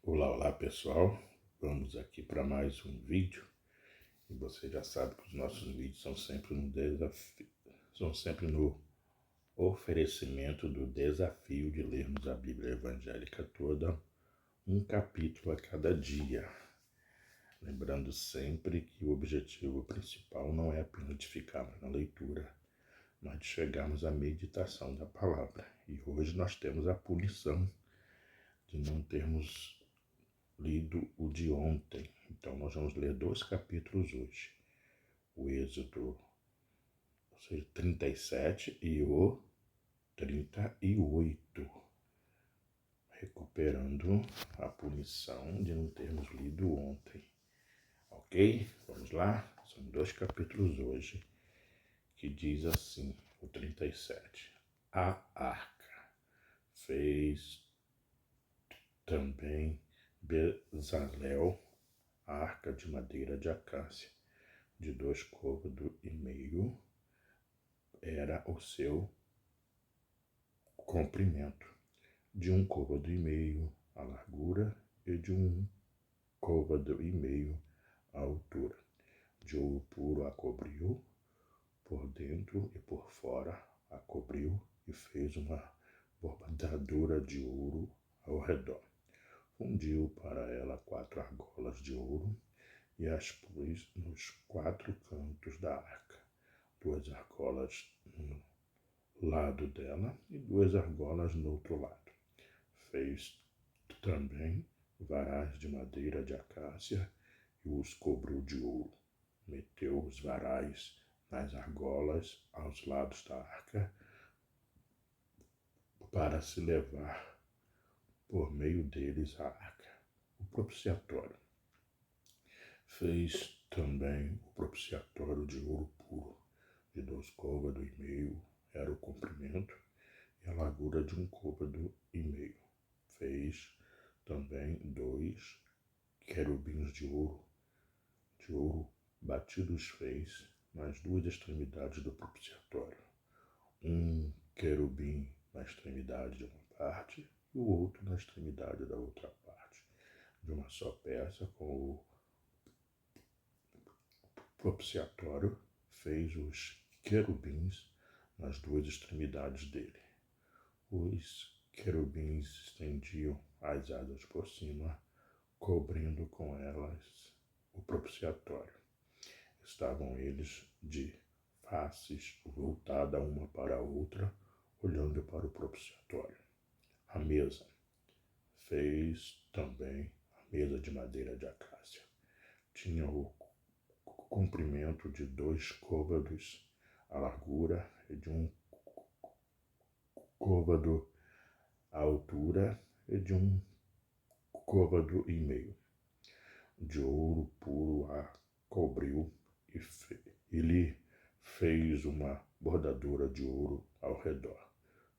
Olá pessoal, vamos aqui para mais um vídeo e você já sabe que os nossos vídeos são sempre no oferecimento do desafio de lermos a Bíblia evangélica toda, um capítulo a cada dia. Lembrando sempre que o objetivo principal não é apenas de ficarmos na leitura, mas de chegarmos à meditação da palavra. E hoje nós temos a punição de não termos lido o de ontem. Então nós vamos ler 2 capítulos hoje. O Êxodo, ou seja, 37 e o 38. Recuperando a punição de não termos lido ontem. Ok? Vamos lá? São 2 capítulos hoje, que diz assim, o 37. A arca fez também Bezalel, a arca de madeira de acácia, de 2 côvados e meio, era o seu comprimento, de 1 côvado e meio a largura e de 1 côvado e meio a altura. De ouro puro a cobriu, por dentro e por fora a cobriu e fez uma bordadura de ouro ao redor. Fundiu para ela 4 argolas de ouro e as pôs nos 4 cantos da arca, 2 argolas no lado dela e 2 argolas no outro lado. Fez também varais de madeira de acácia e os cobriu de ouro. Meteu os varais nas argolas aos lados da arca para se levar por meio deles a arca. O propiciatório. Fez também o propiciatório de ouro puro, de 2 côvados e meio era o comprimento e a largura de 1 côvado e meio. Fez também 2 querubins de ouro batidos fez nas 2 extremidades do propiciatório. Um querubim na extremidade de uma parte e o outro na extremidade da outra parte, de uma só peça. Com o propiciatório fez os querubins nas 2 extremidades dele. Os querubins estendiam as asas por cima, cobrindo com elas o propiciatório. Estavam eles de faces voltadas uma para a outra, olhando para o propiciatório. A mesa. Fez também a mesa de madeira de acácia. Tinha o comprimento de 2 côvados, a largura e de 1 côvado a altura e de 1 côvado e meio. De ouro puro a cobriu e lhe fez uma bordadura de ouro ao redor.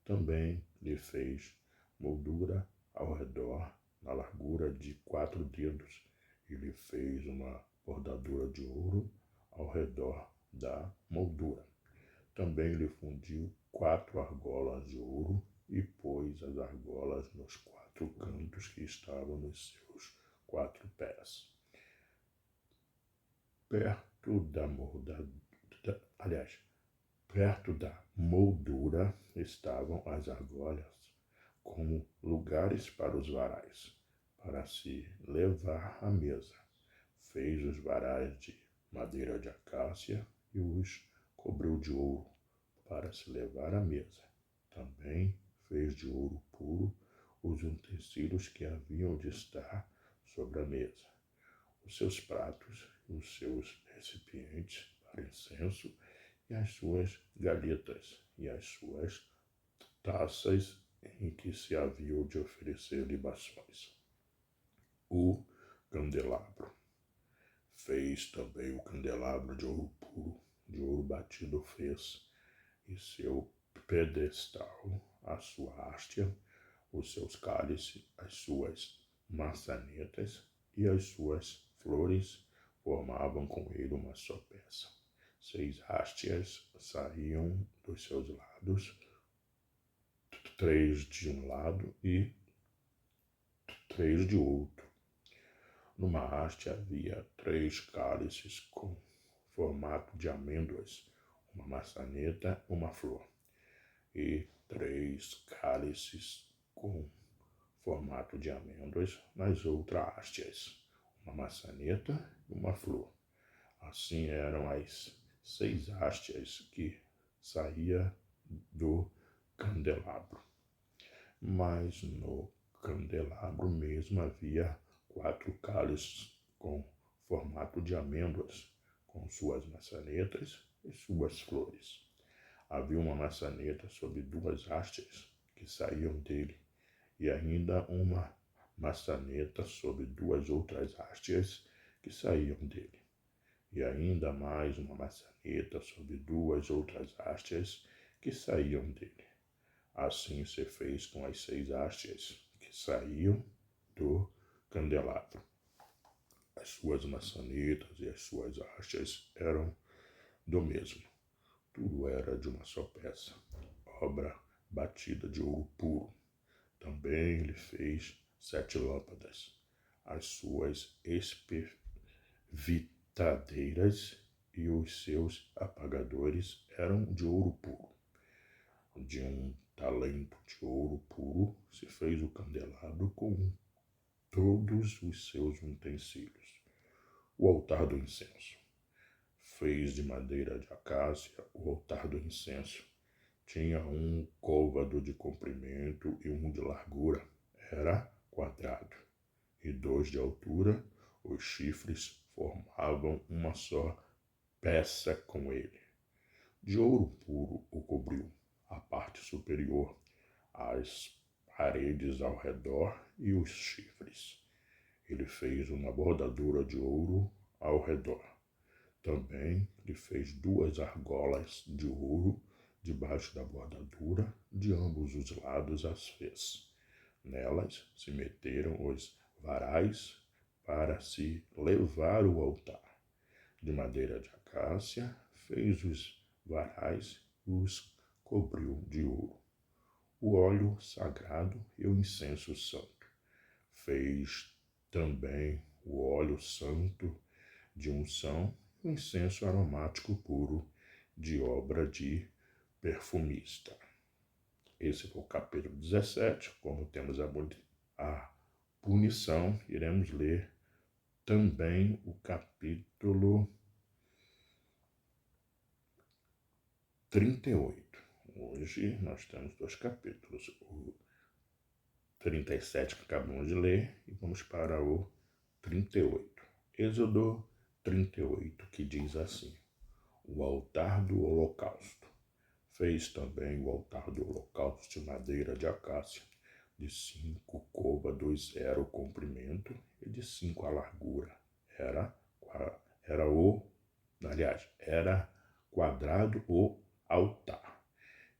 Também lhe fez moldura ao redor, na largura de 4 dedos, e lhe fez uma bordadura de ouro ao redor da moldura. Também lhe fundiu 4 argolas de ouro e pôs as argolas nos 4 cantos que estavam nos seus 4 pés. Perto da moldura estavam as argolas como lugares para os varais, para se levar à mesa. Fez os varais de madeira de acácia e os cobriu de ouro para se levar à mesa. Também fez de ouro puro os utensílios que haviam de estar sobre a mesa, os seus pratos, os seus recipientes para incenso e as suas galetas e as suas taças em que se haviam de oferecer libações. O candelabro. Fez também o candelabro de ouro puro, de ouro batido fez, e seu pedestal, a sua hastia, os seus cálices, as suas maçanetas e as suas flores formavam com ele uma só peça. 6 hastias saíam dos seus lados, 3 de um lado e 3 de outro, Numa haste havia 3 cálices com formato de amêndoas, uma maçaneta, uma flor, e 3 cálices com formato de amêndoas nas outras hastes, uma maçaneta e uma flor. Assim eram as 6 hastes que saía do candelabro. Mas no candelabro mesmo havia 4 cálices com formato de amêndoas, com suas maçanetas e suas flores. Havia uma maçaneta sobre 2 hastes que saíam dele, e ainda uma maçaneta sobre 2 outras hastes que saíam dele, e ainda mais uma maçaneta sobre 2 outras hastes que saíam dele. Assim se fez com as 6 hastes que saíam do candelabro. As suas maçanetas e as suas hastes eram do mesmo. Tudo era de uma só peça, obra batida de ouro puro. Também ele fez 7 lâmpadas. As suas espevitadeiras e os seus apagadores eram de ouro puro. De um talento de ouro puro se fez o candelabro com todos os seus utensílios. O altar do incenso fez de madeira de acácia. O altar do incenso tinha 1 côvado de comprimento e 1 de largura. Era quadrado, e 2 de altura. Os chifres formavam uma só peça com ele. De ouro puro o cobriu a parte superior, as paredes ao redor e os chifres. Ele fez uma bordadura de ouro ao redor. Também lhe fez 2 argolas de ouro debaixo da bordadura, de ambos os lados as fez. Nelas se meteram os varais para se levar o altar. De madeira de acácia fez os varais e os cobriu de ouro. O óleo sagrado e o incenso santo. Fez também o óleo santo de unção e o incenso aromático puro de obra de perfumista. Esse foi o capítulo 17. Como temos a punição, iremos ler também o capítulo 38. Hoje nós temos 2 capítulos, o 37 que acabamos de ler, e vamos para o 38. Êxodo 38, que diz assim: o altar do holocausto. Fez também o altar do holocausto de madeira de acácia, de 5 côvados era o comprimento e de 5 a largura. Era quadrado o altar,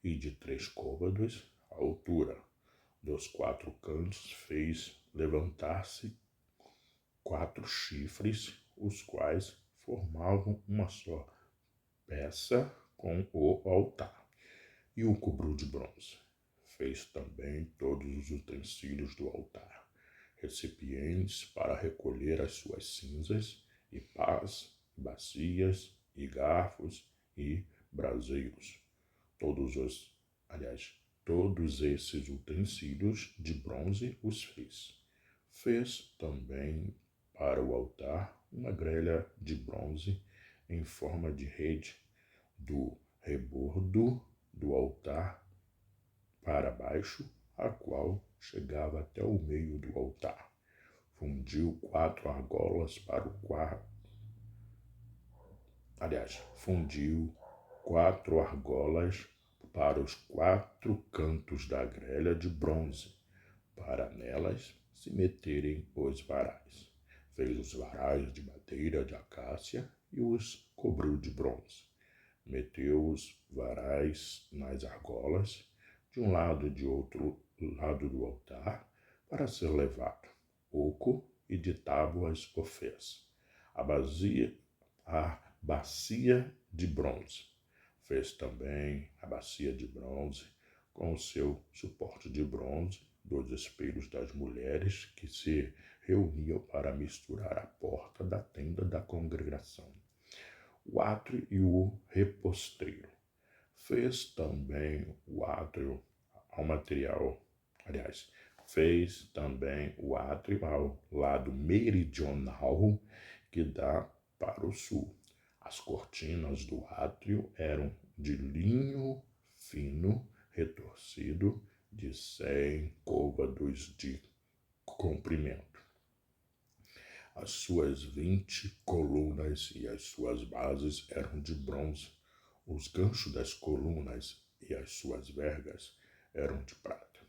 e de 3 côvados a altura. Dos 4 cantos fez levantar-se 4 chifres, os quais formavam uma só peça com o altar, e o cobriu de bronze. Fez também todos os utensílios do altar, recipientes para recolher as suas cinzas, e pás, bacias, e garfos, e braseiros. Todos esses utensílios de bronze os fez. Fez também para o altar uma grelha de bronze em forma de rede, do rebordo do altar para baixo, a qual chegava até o meio do altar. Fundiu 4 argolas para o quarto. Fundiu 4 argolas para os 4 cantos da grelha de bronze, para nelas se meterem os varais. Fez os varais de madeira de acácia e os cobriu de bronze. Meteu os varais nas argolas, de um lado e de outro lado do altar, para ser levado. Oco e de tábuas o fez. A bacia de bronze. Fez também a bacia de bronze com o seu suporte de bronze, 2 espelhos das mulheres que se reuniam para misturar a porta da tenda da congregação, o átrio e o reposteiro. Fez também o átrio ao material, fez também o átrio ao lado meridional que dá para o sul. As cortinas do átrio eram de linho fino retorcido de 100 côvados de comprimento. As suas 20 colunas e as suas bases eram de bronze. Os ganchos das colunas e as suas vergas eram de prata.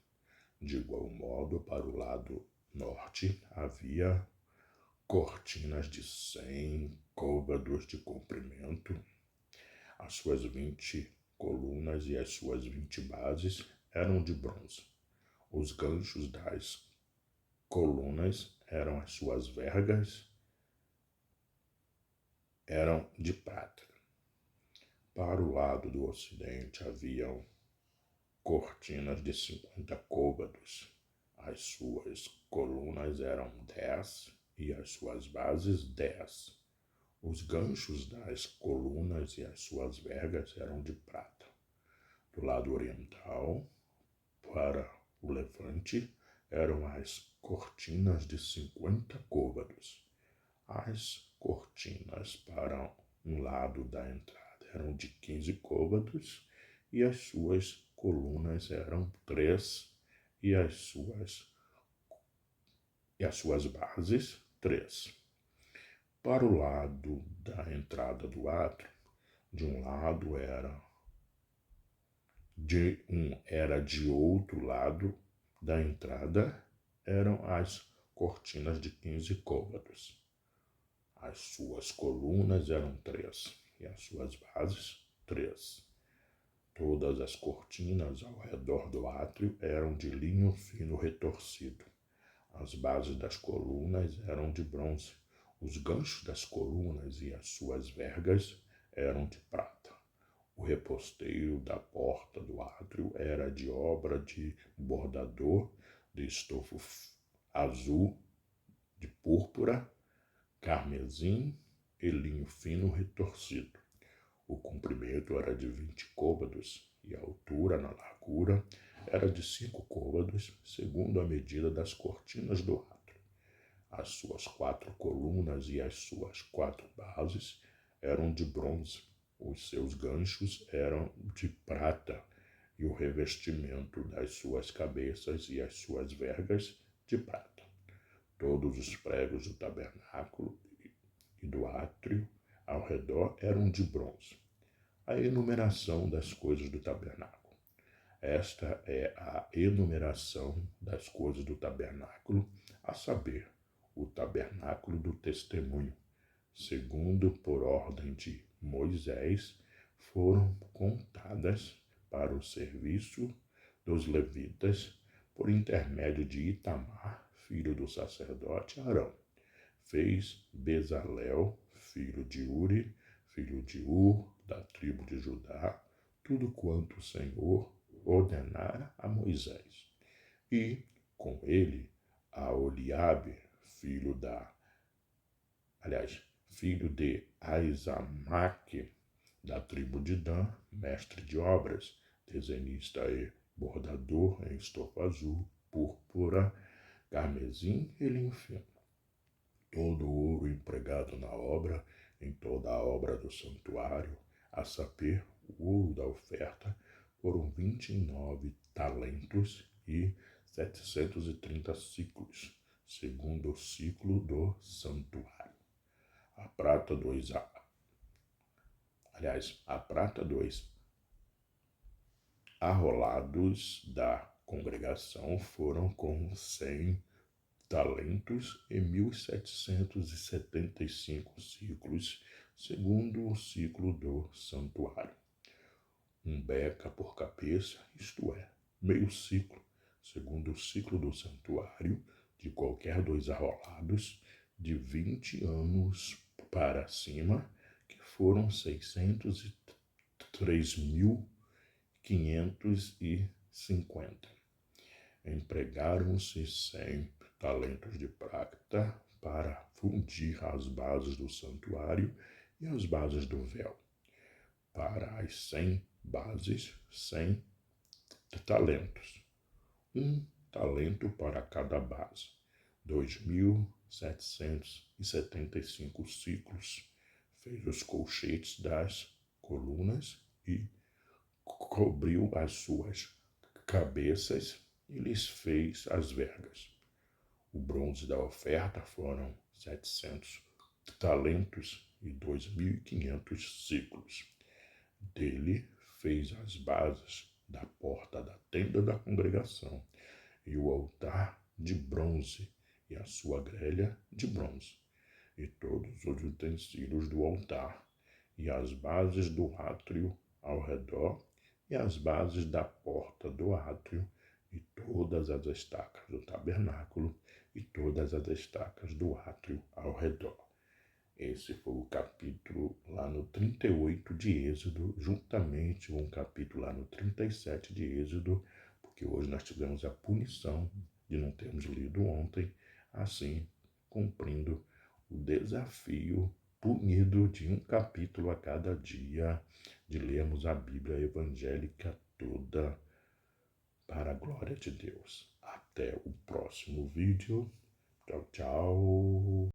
De igual modo, para o lado norte havia cortinas de 100 côvados de comprimento. As suas 20 colunas e as suas 20 bases eram de bronze. Os ganchos das colunas eram as suas vergas, eram de prata. Para o lado do ocidente haviam cortinas de 50 côvados. As suas colunas eram 10 e as suas bases 10. Os ganchos das colunas e as suas vergas eram de prata. Do lado oriental, para o levante, eram as cortinas de 50 côvados. As cortinas para um lado da entrada eram de 15 côvados e as suas colunas eram 3 e as suas bases 3. Para o lado da entrada do átrio, de um lado era de outro lado da entrada eram as cortinas de 15 côvados. As suas colunas eram 3 e as suas bases 3. Todas as cortinas ao redor do átrio eram de linho fino retorcido. As bases das colunas eram de bronze. Os ganchos das colunas e as suas vergas eram de prata. O reposteiro da porta do átrio era de obra de bordador de estofo azul, de púrpura, carmesim e linho fino retorcido. O comprimento era de 20 côvados e a altura na largura era de 5 côvados, segundo a medida das cortinas do átrio. As suas 4 colunas e as suas 4 bases eram de bronze. Os seus ganchos eram de prata e o revestimento das suas cabeças e as suas vergas de prata. Todos os pregos do tabernáculo e do átrio ao redor eram de bronze. A enumeração das coisas do tabernáculo. Esta é a enumeração das coisas do tabernáculo, a saber, o tabernáculo do testemunho, segundo por ordem de Moisés, foram contadas para o serviço dos levitas por intermédio de Itamar, filho do sacerdote Arão. Fez Bezalel, filho de Uri, filho de Ur, da tribo de Judá, tudo quanto o Senhor ordenara a Moisés. E, com ele, a Oliabe, filho de Aizamaque, da tribo de Dan, mestre de obras, desenhista e bordador em estofa azul, púrpura, carmesim e linho fino. Todo o ouro empregado na obra, em toda a obra do santuário, a saber, o ouro da oferta, foram 29 talentos e 730 ciclos, segundo o ciclo do santuário. A prata dos arrolados da congregação foram com 100 talentos e 1.775 ciclos, segundo o ciclo do santuário. Um beca por cabeça, isto é, meio ciclo, segundo o ciclo do santuário, de qualquer 2 arrolados, de 20 anos para cima, que foram 603.550. Empregaram-se 100 talentos de prata para fundir as bases do santuário e as bases do véu. Para as 100 bases, 100 talentos. Um talento para cada base. 2.775 ciclos. Fez os colchetes das colunas e cobriu as suas cabeças e lhes fez as vergas. O bronze da oferta foram 700 talentos e 2.500 ciclos. Dele fez as bases da porta da tenda da congregação e o altar de bronze e a sua grelha de bronze e todos os utensílios do altar e as bases do átrio ao redor e as bases da porta do átrio e todas as estacas do tabernáculo e todas as estacas do átrio ao redor. Esse foi o capítulo lá no 38 de Êxodo, juntamente com o capítulo lá no 37 de Êxodo, porque hoje nós tivemos a punição de não termos lido ontem, assim cumprindo o desafio punido de um capítulo a cada dia, de lermos a Bíblia evangélica toda para a glória de Deus. Até o próximo vídeo. Tchau, tchau.